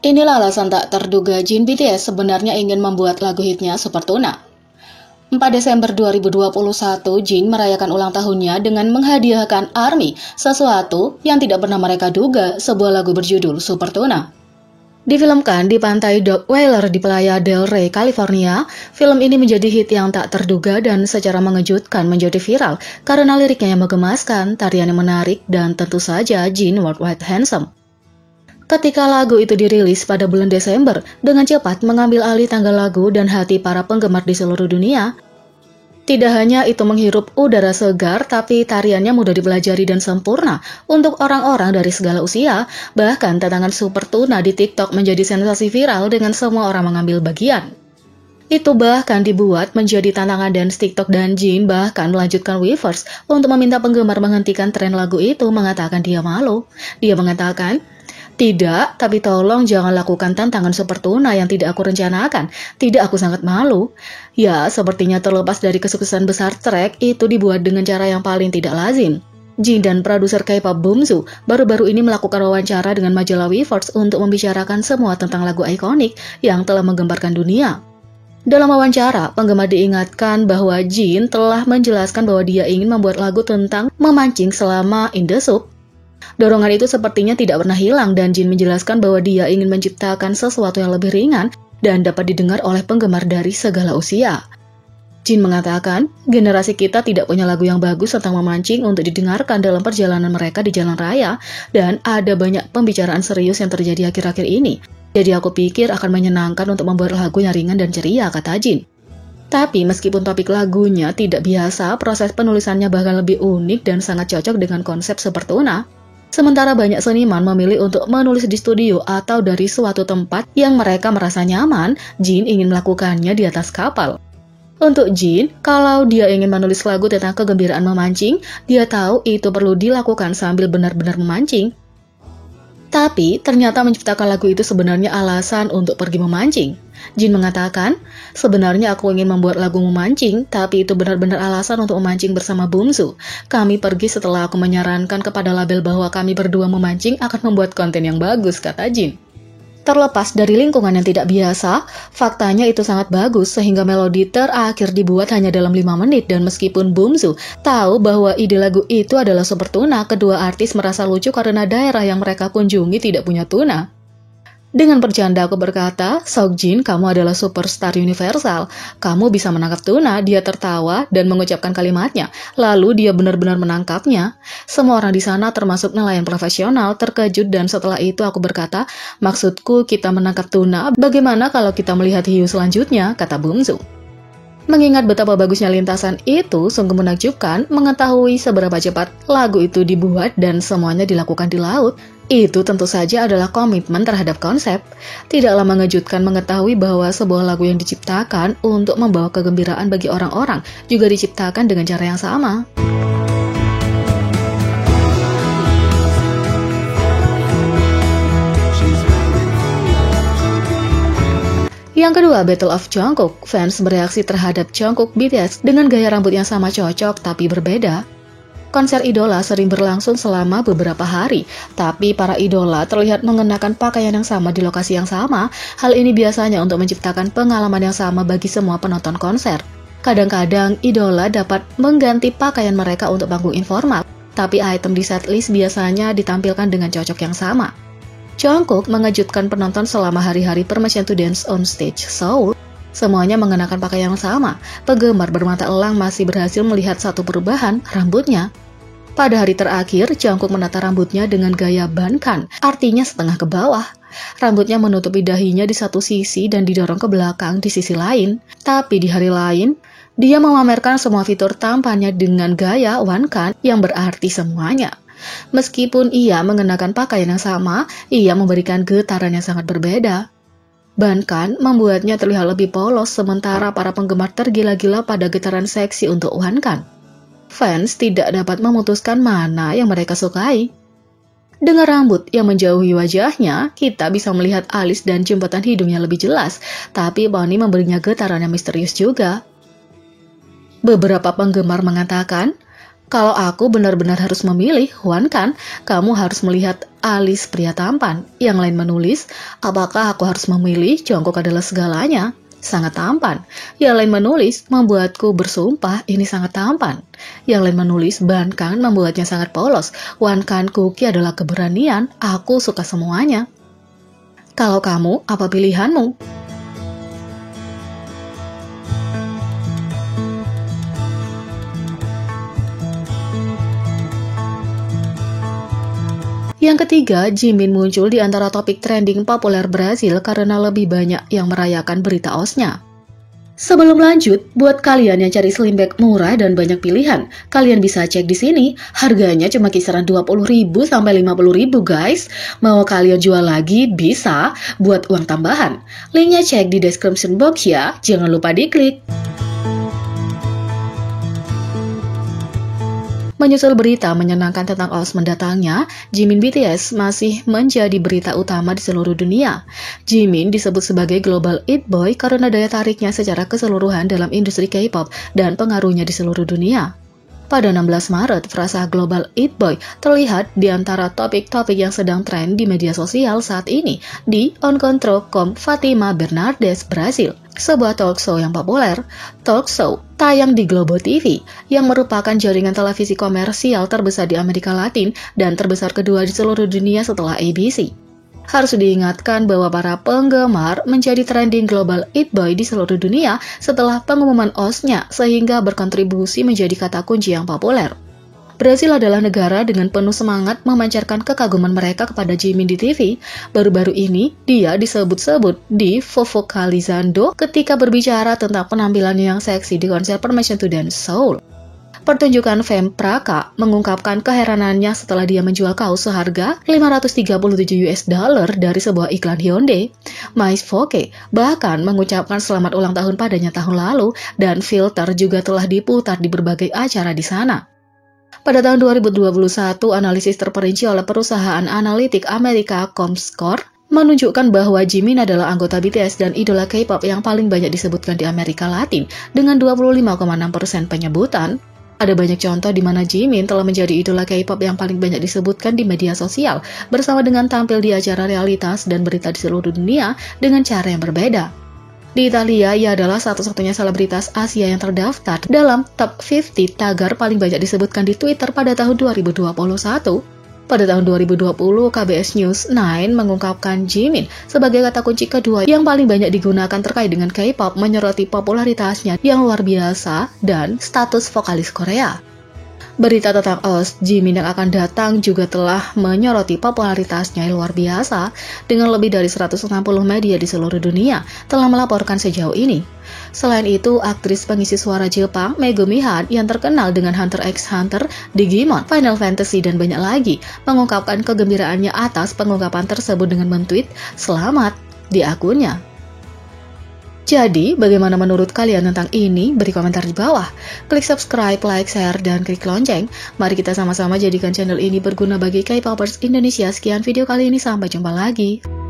Inilah alasan tak terduga Jin BTS sebenarnya ingin membuat lagu hitnya Super Tuna. 4 Desember 2021, Jin merayakan ulang tahunnya dengan menghadiahkan ARMY sesuatu yang tidak pernah mereka duga, sebuah lagu berjudul Super Tuna. Difilmkan di pantai Dock Whaler di Playa del Rey, California, film ini menjadi hit yang tak terduga dan secara mengejutkan menjadi viral karena liriknya yang menggemaskan, tarian yang menarik, dan tentu saja Jin worldwide handsome. Ketika lagu itu dirilis pada bulan Desember, dengan cepat mengambil alih tanggal lagu dan hati para penggemar di seluruh dunia. Tidak hanya itu menghirup udara segar, tapi tariannya mudah dipelajari dan sempurna untuk orang-orang dari segala usia. Bahkan tantangan Super Tuna di TikTok menjadi sensasi viral dengan semua orang mengambil bagian. Itu bahkan dibuat menjadi tantangan dance TikTok dan Jin bahkan melanjutkan Weverse untuk meminta penggemar menghentikan tren lagu itu, mengatakan dia malu. Dia mengatakan, "Tidak, tapi tolong jangan lakukan tantangan Super Tuna yang tidak aku rencanakan. Tidak, aku sangat malu." Ya, sepertinya terlepas dari kesuksesan besar track, itu dibuat dengan cara yang paling tidak lazim. Jin dan produser K-pop Bumsu baru-baru ini melakukan wawancara dengan majalah Weverse untuk membicarakan semua tentang lagu ikonik yang telah menggemparkan dunia. Dalam wawancara, penggemar diingatkan bahwa Jin telah menjelaskan bahwa dia ingin membuat lagu tentang memancing selama in the soup. Dorongan itu sepertinya tidak pernah hilang dan Jin menjelaskan bahwa dia ingin menciptakan sesuatu yang lebih ringan dan dapat didengar oleh penggemar dari segala usia. Jin mengatakan, generasi kita tidak punya lagu yang bagus tentang memancing untuk didengarkan dalam perjalanan mereka di jalan raya dan ada banyak pembicaraan serius yang terjadi akhir-akhir ini. Jadi aku pikir akan menyenangkan untuk membuat lagu yang ringan dan ceria, kata Jin. Tapi meskipun topik lagunya tidak biasa, proses penulisannya bahkan lebih unik dan sangat cocok dengan konsep Super Tuna. Sementara banyak seniman memilih untuk menulis di studio atau dari suatu tempat yang mereka merasa nyaman, Jin ingin melakukannya di atas kapal. Untuk Jin, kalau dia ingin menulis lagu tentang kegembiraan memancing, dia tahu itu perlu dilakukan sambil benar-benar memancing. Tapi ternyata menciptakan lagu itu sebenarnya alasan untuk pergi memancing. Jin mengatakan, "Sebenarnya aku ingin membuat lagu memancing, tapi itu benar-benar alasan untuk memancing bersama Bumsu. Kami pergi setelah aku menyarankan kepada label bahwa kami berdua memancing akan membuat konten yang bagus," kata Jin. Terlepas dari lingkungan yang tidak biasa, faktanya itu sangat bagus sehingga melodi terakhir dibuat hanya dalam 5 menit dan meskipun Bumsu tahu bahwa ide lagu itu adalah Super Tuna, kedua artis merasa lucu karena daerah yang mereka kunjungi tidak punya tuna. Dengan bercanda aku berkata, "Seokjin, kamu adalah superstar universal. Kamu bisa menangkap tuna." Dia tertawa dan mengucapkan kalimatnya. Lalu dia benar-benar menangkapnya. Semua orang di sana termasuk nelayan profesional terkejut dan setelah itu aku berkata, "Maksudku kita menangkap tuna, bagaimana kalau kita melihat hiu selanjutnya?" kata Bumsu. Mengingat betapa bagusnya lintasan itu, sungguh menakjubkan mengetahui seberapa cepat lagu itu dibuat dan semuanya dilakukan di laut. Itu tentu saja adalah komitmen terhadap konsep. Tidaklah mengejutkan mengetahui bahwa sebuah lagu yang diciptakan untuk membawa kegembiraan bagi orang-orang juga diciptakan dengan cara yang sama. Yang kedua, Battle of Jungkook. Fans bereaksi terhadap Jungkook BTS dengan gaya rambut yang sama cocok tapi berbeda. Konser idola sering berlangsung selama beberapa hari, tapi para idola terlihat mengenakan pakaian yang sama di lokasi yang sama. Hal ini biasanya untuk menciptakan pengalaman yang sama bagi semua penonton konser. Kadang-kadang idola dapat mengganti pakaian mereka untuk panggung informal, tapi item di setlist biasanya ditampilkan dengan cocok yang sama. Jungkook mengejutkan penonton selama hari-hari Permission to Dance on Stage Seoul. Semuanya mengenakan pakaian yang sama. Penggemar bermata elang masih berhasil melihat satu perubahan, rambutnya. Pada hari terakhir, Jungkook menata rambutnya dengan gaya bankan, artinya setengah ke bawah. Rambutnya menutupi dahinya di satu sisi dan didorong ke belakang di sisi lain. Tapi di hari lain, dia memamerkan semua fitur tampannya dengan gaya wankan yang berarti semuanya. Meskipun ia mengenakan pakaian yang sama, ia memberikan getaran yang sangat berbeda. Bankan membuatnya terlihat lebih polos sementara para penggemar tergila-gila pada getaran seksi untuk wankan. Fans tidak dapat memutuskan mana yang mereka sukai. Dengan rambut yang menjauhi wajahnya, kita bisa melihat alis dan jembatan hidungnya lebih jelas, tapi Bonnie memberinya getaran yang misterius juga. Beberapa penggemar mengatakan, Kalau aku benar-benar harus memilih, Wan kan, kamu harus melihat alis pria tampan. Yang lain menulis, apakah aku harus memilih, jongkok adalah segalanya. Sangat tampan. Yang lain menulis, membuatku bersumpah ini sangat tampan. Yang lain menulis, Ban Kan membuatnya sangat polos. Wan Kan Kuki adalah keberanian, aku suka semuanya. Kalau kamu, apa pilihanmu? Yang ketiga, Jimin muncul di antara topik trending populer Brasil karena lebih banyak yang merayakan berita OS-nya. Sebelum lanjut, buat kalian yang cari slim bag murah dan banyak pilihan, kalian bisa cek di sini. Harganya cuma kisaran 20.000 sampai 50.000 guys. Mau kalian jual lagi bisa buat uang tambahan. Linknya cek di description box ya, jangan lupa diklik. Menyusul berita menyenangkan tentang OS mendatangnya, Jimin BTS masih menjadi berita utama di seluruh dunia. Jimin disebut sebagai Global It Boy karena daya tariknya secara keseluruhan dalam industri K-pop dan pengaruhnya di seluruh dunia. Pada 16 Maret, frasa Global It Boy terlihat di antara topik-topik yang sedang tren di media sosial saat ini di Encontro com Fatima Bernardes, Brasil. Sebuah talk show yang populer, talk show tayang di Globo TV, yang merupakan jaringan televisi komersial terbesar di Amerika Latin dan terbesar kedua di seluruh dunia setelah ABC. Harus diingatkan bahwa para penggemar menjadi trending Global It Boy di seluruh dunia setelah pengumuman OS-nya, sehingga berkontribusi menjadi kata kunci yang populer. Brasil adalah negara dengan penuh semangat memancarkan kekaguman mereka kepada Jimin di TV. Baru-baru ini, dia disebut-sebut di Fofocalizando ketika berbicara tentang penampilannya yang seksi di konser Permission to Dance Seoul. Pertunjukan Femme Praka mengungkapkan keheranannya setelah dia menjual kaos seharga $537 dari sebuah iklan Hyundai. Mais Foke bahkan mengucapkan selamat ulang tahun padanya tahun lalu, dan filter juga telah diputar di berbagai acara di sana. Pada tahun 2021, analisis terperinci oleh perusahaan analitik Amerika Comscore menunjukkan bahwa Jimin adalah anggota BTS dan idola K-pop yang paling banyak disebutkan di Amerika Latin dengan 25,6% penyebutan. Ada banyak contoh di mana Jimin telah menjadi idola K-pop yang paling banyak disebutkan di media sosial, bersama dengan tampil di acara realitas dan berita di seluruh dunia dengan cara yang berbeda. Di Italia, ia adalah satu-satunya selebritas Asia yang terdaftar dalam top 50 tagar paling banyak disebutkan di Twitter pada tahun 2021. Pada tahun 2020, KBS News 9 mengungkapkan Jimin sebagai kata kunci kedua yang paling banyak digunakan terkait dengan K-pop, menyoroti popularitasnya yang luar biasa dan status vokalis Korea. Berita tentang OS Jimin yang akan datang juga telah menyoroti popularitasnya yang luar biasa, dengan lebih dari 160 media di seluruh dunia telah melaporkan sejauh ini. Selain itu, aktris pengisi suara Jepang Megumi Han yang terkenal dengan Hunter x Hunter, Digimon, Final Fantasy, dan banyak lagi mengungkapkan kegembiraannya atas pengungkapan tersebut dengan men-tweet "Selamat" di akunnya. Jadi, bagaimana menurut kalian tentang ini? Beri komentar di bawah. Klik subscribe, like, share, dan klik lonceng. Mari kita sama-sama jadikan channel ini berguna bagi K-popers Indonesia. Sekian video kali ini, sampai jumpa lagi.